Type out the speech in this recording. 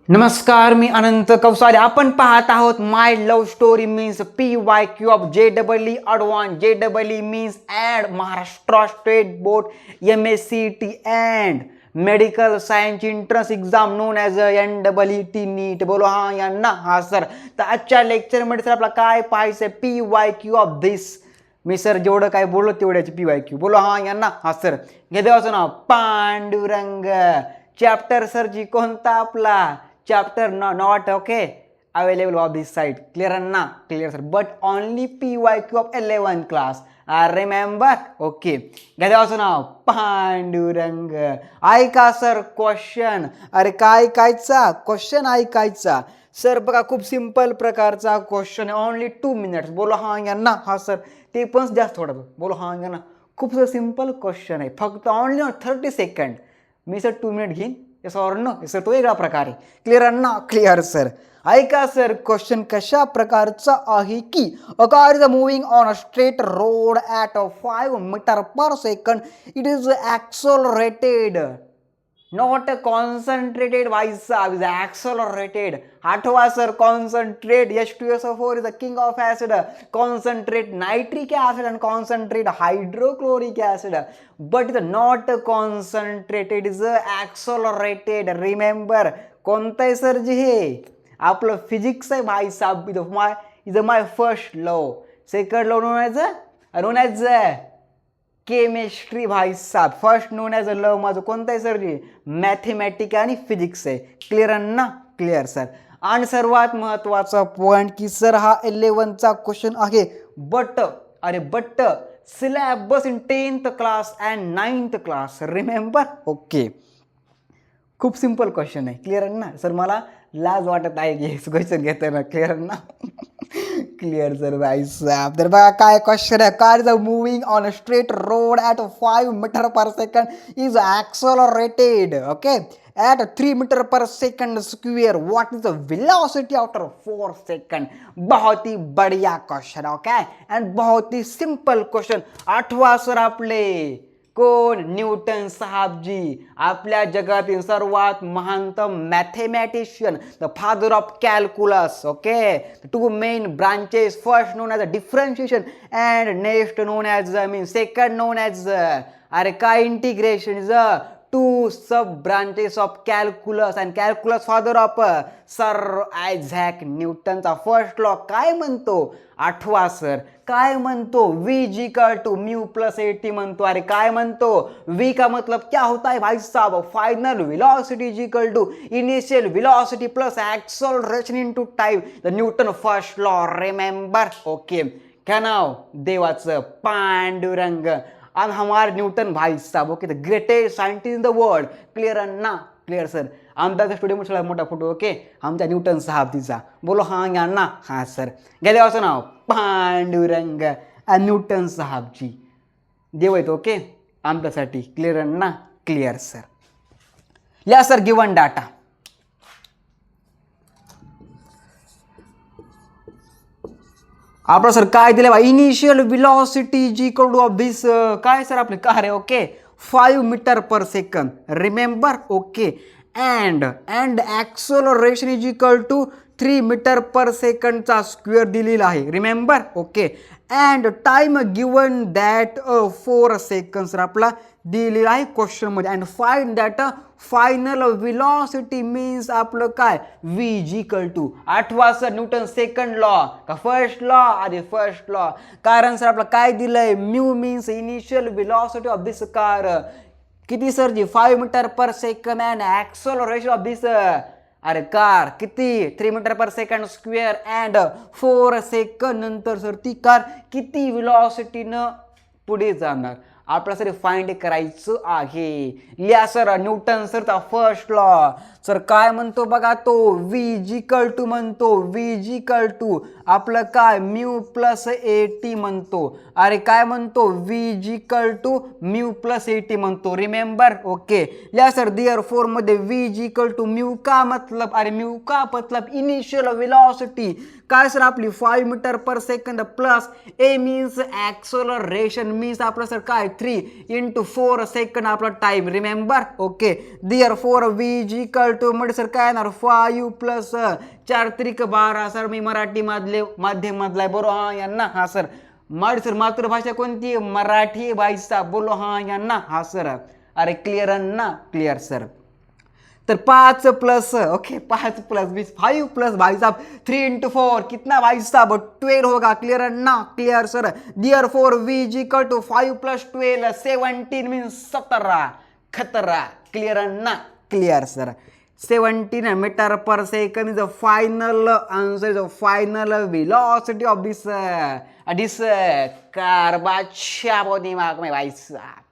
नमस्कार, मी अनंत कवसारे. आपण पाहत आहोत my love story means PYQ of JEE advance. JEE means and Maharashtra state board MSCT and medical science entrance exam known as NEET NEET. बोलो हां यांना. हां सर. तर आजच्या लेक्चरमध्ये सर आपला काय पाहायचं PYQ of this. Me sir जेवढं काय बोललो तेवढ्याची PYQ. बोलो हां यांना. हां सर. घे देवाचं नाव पांडुरंग. चॅप्टर सरजी कोणता आपला chapter not okay available of this site. Clear na? Clear sir. But only PYQ of 11 class. Remember? Okay. घ्या द्यावं नाव पांडुरंग. ऐका सर क्वेश्चन. अरे काय ऐकायचा क्वेश्चन ऐकायचा सर. बघा खूप सिंपल प्रकारचा क्वेश्चन आहे. Only 2 minutes. बोलो हां यांना. हा सर. ते पण जास्त थोडं. बोलो हां यांना. खूप सिंपल क्वेश्चन आहे. फक्त ओनली 30 सेकंड. मी सर 2 मिनिट घेईन. Yes or no. सर तो वेगळा प्रकार आहे. क्लिअर ना? Clear sir. ऐका सर क्वेश्चन कशा प्रकारचा आहे की a car is moving on a straight road at 5 metre per second. It is accelerated not concentrated. वाईसा इज ॲक्सलरेटेड. आठवा sir concentrate H2SO4 is the king of acid. Concentrate nitric acid and concentrate hydrochloric acid. But is not concentrated is accelerated. Remember कोणतं आहे sir जे हे आपलं physics आहे भाई साहब. Is my first love. Second love known as chemistry भाई साहब. First known as a love माझं कोणतं आहे सर जी मॅथमॅटिक्स आणि फिजिक्स आहे. क्लिअर ना? Clear sir. आणि सर्वात महत्त्वाचा पॉईंट की सर हा 11चा क्वेश्चन आहे. But syllabus in 10th class and 9th class. Remember? Okay. खूप सिंपल क्वेश्चन आहे. क्लिअर ना सर. मला लाज वाटत आहे की क्वेश्चन घेताना. क्लिअर ना? क्लिअर सर भाई साहब. तर बघा काय क्वेश्चन आहे. Car is moving on a straight road at 5 metre per second is accelerated okay at 3 metre per second square. What is the velocity after 4 second. बहुत ही बढ़िया क्वेश्चन. ओके एंड बहुत ही सिंपल क्वेश्चन. आठवा sir आपले कोण Newton साहेबजी. आपल्या जगातील सर्वात महानतम mathematician. The father of calculus. Okay. 2 main branches. First known as a differentiation and next known as second known as अरे काय integration. Is 2 sub branches of calculus and calculus father of sir Isaac न्यूटनचा first law काय म्हणतो. आठवा sir काय म्हणतो V = mu plus AT म्हणतो. अरे काय म्हणतो V का मतलब क्या होता है भाई साहब. Final velocity = initial velocity plus acceleration into time. The Newton first law. Remember? Okay. क्या नाव देवाचं पांडुरंग. आणि हमारे न्यूटन भाई साहब. Okay. The greatest scientist in the world. Clear ना? Clear sir. आमचा स्टुडिओमध्ये सगळ्यात मोठा फोटो. ओके. आमच्या न्यूटन साहेब तिचा. बोलो हां यांना. हां सर. घ्या देवाचं नाव पांडुरंग न्यूटन साहेबजी देव आहेत. ओके आमच्यासाठी. क्लिअर ना? Clear sir. या सर गिवन डाटा. आपलं सर काय दिलं बा. इनिशियल वेलोसिटी = ऑफ दिस काय सर आपले कार आहे. Okay 5 metre per second. Remember? Okay. And acceleration = 3 metre per सेकंडचा स्क्वेअर दिलेला आहे. Remember? Okay. And time given that 4 seconds आपला दिलेला आहे क्वेश्चनमध्ये. And find that final velocity means आपलं काय V = आठवा सर न्यूटन सेकंड लॉ का फर्स्ट लॉ. अरे फर्स्ट लॉ. कारण सर आपलं काय दिलंय mu means initial velocity of this car. किती sir ji 5 metre per second and acceleration of this अरे कार किती 3 metre per second square and 4 second नंतर सर ती कार किती वेलोसिटीनं पुढे जाणार आपल्याला सर फाइंड करायचं आहे. लिहा सर न्यूटन सरचा फर्स्ट लॉ. सर काय म्हणतो बघा तो V = म्हणतो V = आपलं काय म्यू प्लस AT म्हणतो. अरे काय म्हणतो V = म्यू प्लस AT म्हणतो. रिमेंबर? ओके. लिहा सर देअरफॉर मध्ये V = म्यू का मतलब अरे म्यू का मतलब इनिशियल वेलोसिटी काय सर आपली 5 metre per second plus A means acceleration means आपलं सर काय 3 into 4 सेकंड आपला time remember okay dear 4 v is equal to म्हणजे सर काय येणार 5 प्लस 4 त्रिक 12 सर मी मराठी माध्यमातला आहे बरोबर हा यांना हा सर माझी सर मातृभाषा कोणती मराठी बाईसा बोलो हा यांना हा सर अरे क्लियर ना क्लियर सर तर 5 प्लस ओके 5 प्लस 20 5 प्लस भाई साहब 3 इंटू 4 कितना भाई साहब 12 होगा क्लियर ना clear sir dear 4 v is equal to 5 plus 12 17 means 17 खतरा क्लियर ना clear sir 17 metre per second is the final answer is the final velocity of this car बादशाह बहुत दिमाग में भाई साहब